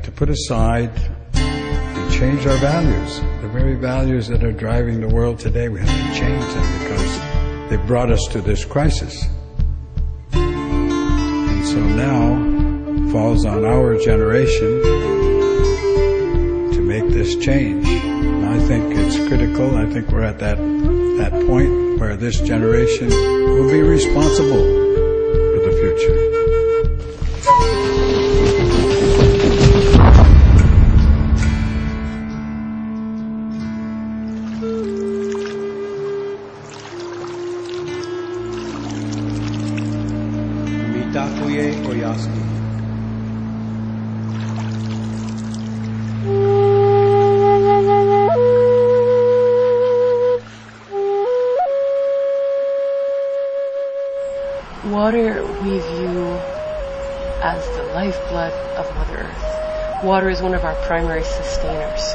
have to put aside and change our values. The very values that are driving the world today, we have to change them because they've brought us to this crisis. And so now falls on our generation to make this change. And I think it's critical. I think we're at that point where this generation will be responsible for the future. Water we view as the lifeblood of Mother Earth. Water is one of our primary sustainers.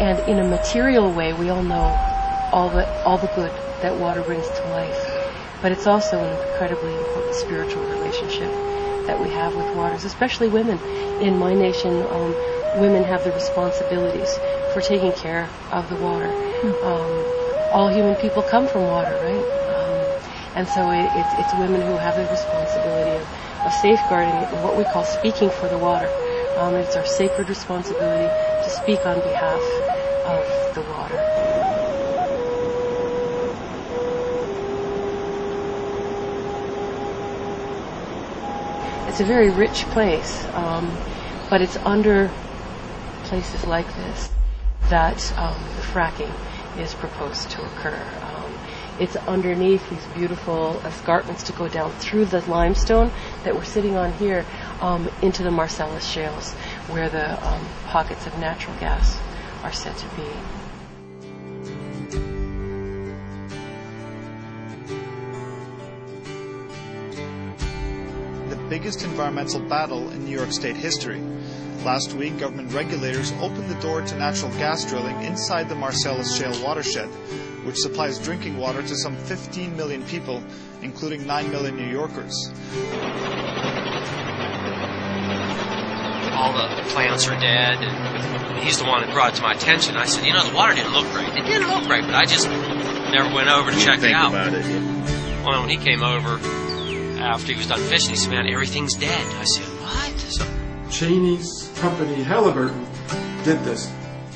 And in a material way, we all know all the good that water brings to life. But it's also an incredibly important spiritual relationship that we have with waters, especially women. In my nation, women have the responsibilities for taking care of the water. All human people come from water, right? And so it's women who have the responsibility of safeguarding what we call speaking for the water. It's our sacred responsibility to speak on behalf of the water. It's a very rich place, but it's under places like this that the fracking is proposed to occur. It's underneath these beautiful escarpments to go down through the limestone that we're sitting on here into the Marcellus Shales, where the pockets of natural gas are said to be. The biggest environmental battle in New York State history. Last week, government regulators opened the door to natural gas drilling inside the Marcellus Shale watershed, which supplies drinking water to some 15 million people, including 9 million New Yorkers. All the plants are dead, and he's the one that brought it to my attention. I said, the water didn't look right. It didn't look right, but I just never went over to check it out. Well, when he came over after he was done fishing, he said, man, everything's dead. I said, what? So Cheney's company, Halliburton, did this.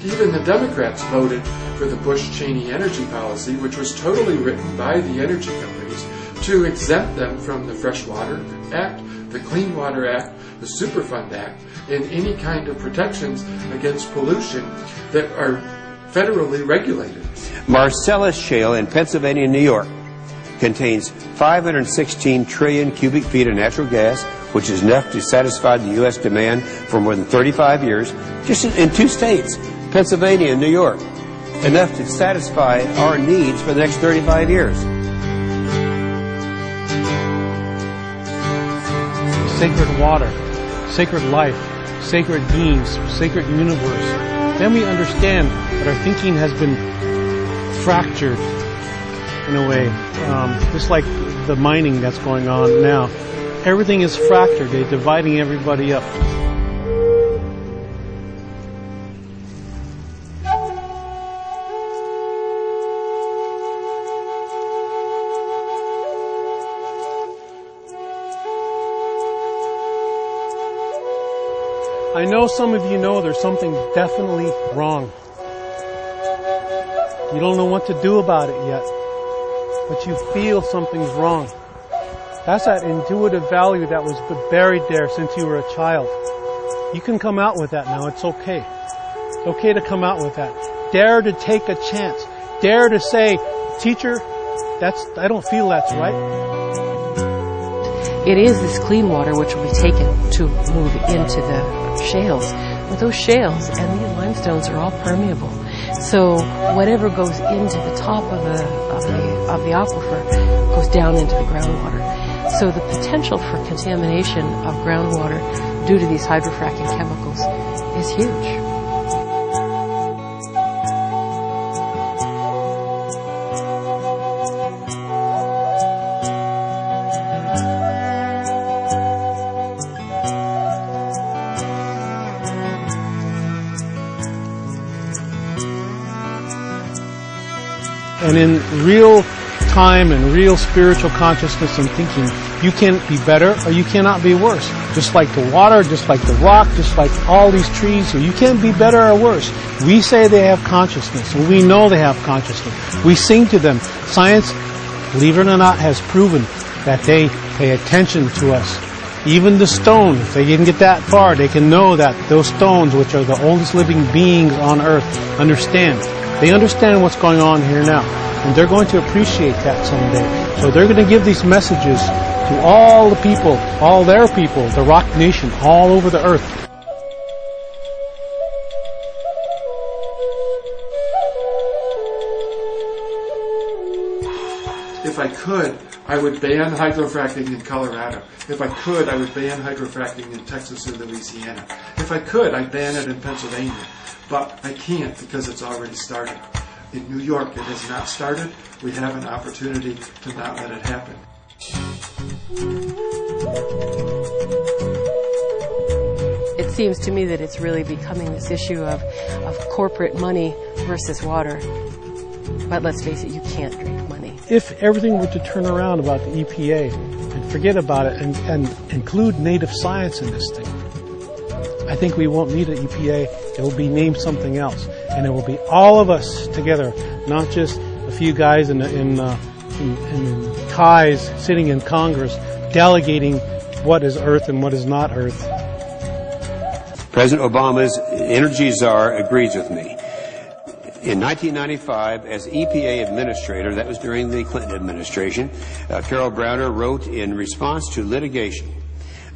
Even the Democrats voted for the Bush-Cheney energy policy, which was totally written by the energy companies to exempt them from the Freshwater Act, the Clean Water Act, the Superfund Act, and any kind of protections against pollution that are federally regulated. Marcellus Shale in Pennsylvania and New York contains 516 trillion cubic feet of natural gas, which is enough to satisfy the U.S. demand for more than 35 years, just in 2 states, Pennsylvania and New York, enough to satisfy our needs for the next 35 years. Sacred water, sacred life, sacred beings, sacred universe. Then we understand that our thinking has been fractured in a way, just like the mining that's going on now. Everything is fractured. They're dividing everybody up. I know some of you know there's something definitely wrong. You don't know what to do about it yet, but you feel something's wrong. That's that intuitive value that was buried there since you were a child. You can come out with that now. It's okay. It's okay to come out with that. Dare to take a chance. Dare to say, teacher, I don't feel that's right. It is this clean water which will be taken to move into the shales. But those shales and these limestones are all permeable. So whatever goes into the top of the aquifer goes down into the groundwater. So the potential for contamination of groundwater due to these hydrofracking chemicals is huge. And in real time and real spiritual consciousness and thinking, you can be better or you cannot be worse. Just like the water, just like the rock, just like all these trees, so you can't be better or worse. We say they have consciousness, and we know they have consciousness. We sing to them. Science, believe it or not, has proven that they pay attention to us. Even the stone, if they didn't get that far, they can know that those stones, which are the oldest living beings on earth, understand. They understand what's going on here now. And they're going to appreciate that someday. So they're going to give these messages to all the people, all their people, the Rock Nation, all over the earth. If I could, I would ban hydrofracking in Colorado. If I could, I would ban hydrofracking in Texas and Louisiana. If I could, I'd ban it in Pennsylvania. But I can't because it's already started. In New York, it has not started. We have an opportunity to not let it happen. It seems to me that it's really becoming this issue of corporate money versus water. But let's face it, you can't drink money. If everything were to turn around about the EPA and forget about it and include native science in this thing, I think we won't need an EPA. It will be named something else. And it will be all of us together, not just a few guys in ties sitting in Congress delegating what is Earth and what is not Earth. President Obama's energy czar agrees with me. In 1995, as EPA administrator, that was during the Clinton administration, Carol Browner wrote in response to litigation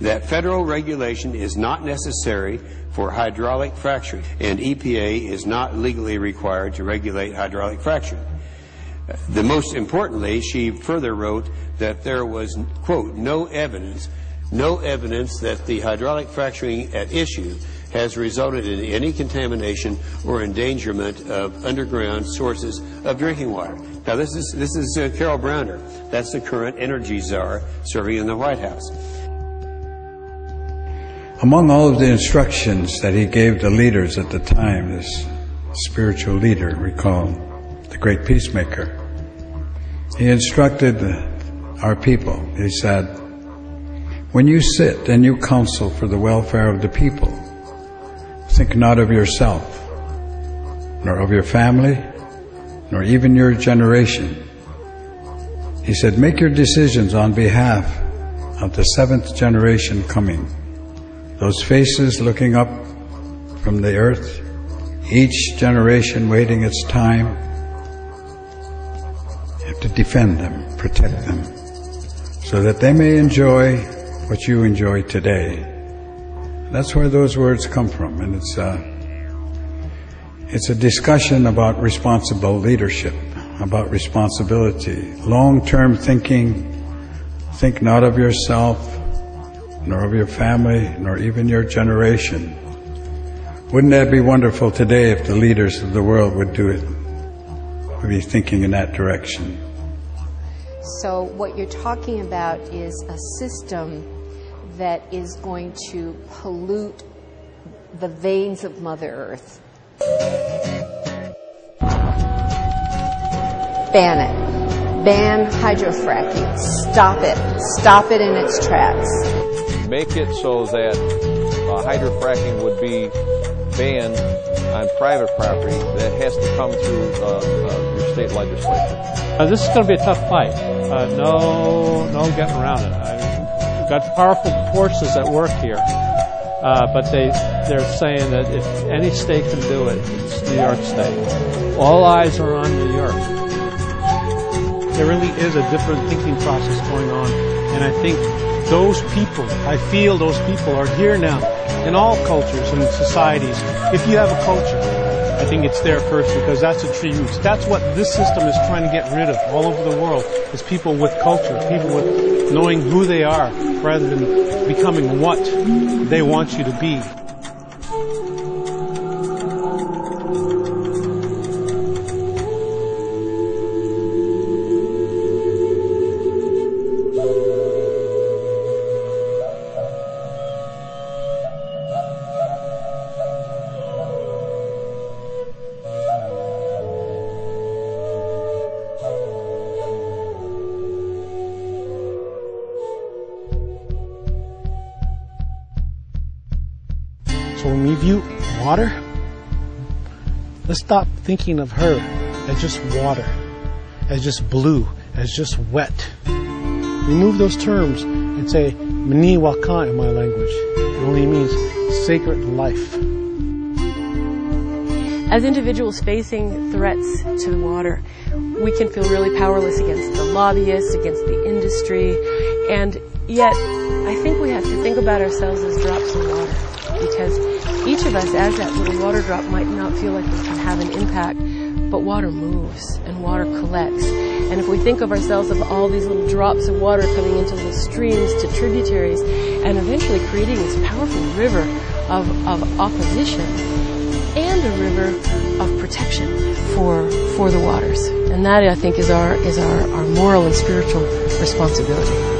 that federal regulation is not necessary for hydraulic fracturing, and EPA is not legally required to regulate hydraulic fracturing. The most importantly, she further wrote that there was, quote, no evidence that the hydraulic fracturing at issue has resulted in any contamination or endangerment of underground sources of drinking water. Now, this is Carol Browner. That's the current energy czar serving in the White House. Among all of the instructions that he gave the leaders at the time, this spiritual leader we call the great peacemaker, he instructed our people. He said, when you sit and you counsel for the welfare of the people, think not of yourself, nor of your family, nor even your generation. He said, make your decisions on behalf of the seventh generation coming. Those faces looking up from the earth, each generation waiting its time. You have to defend them, protect them, so that they may enjoy what you enjoy today. That's where those words come from, and it's a discussion about responsible leadership, about responsibility, long-term thinking. Think not of yourself, nor of your family, nor even your generation. Wouldn't that be wonderful today if the leaders of the world would do it? Would be thinking in that direction. So what you're talking about is a system that is going to pollute the veins of Mother Earth. Ban it. Ban hydrofracking. Stop it. Stop it in its tracks. Make it so that hydrofracking would be banned on private property. That has to come through your state legislature. This is going to be a tough fight. No getting around it. We've got powerful forces at work here, but they're saying that if any state can do it, it's New York State. All eyes are on New York. There really is a different thinking process going on, and I think I feel those people are here now in all cultures and societies. If you have a culture, I think it's there first because that's the true roots. That's what this system is trying to get rid of all over the world, is people with culture, people with knowing who they are rather than becoming what they want you to be. So when we view water, let's stop thinking of her as just water, as just blue, as just wet. Remove those terms and say, Mni Wakan in my language. It only means sacred life. As individuals facing threats to the water, we can feel really powerless against the lobbyists, against the industry, and yet I think we have to think about ourselves as drops of water, because each of us, as that little water drop, might not feel like we can have an impact, but water moves and water collects. And if we think of ourselves of all these little drops of water coming into the streams to tributaries and eventually creating this powerful river of opposition and a river of protection for the waters. And that, I think, is our moral and spiritual responsibility.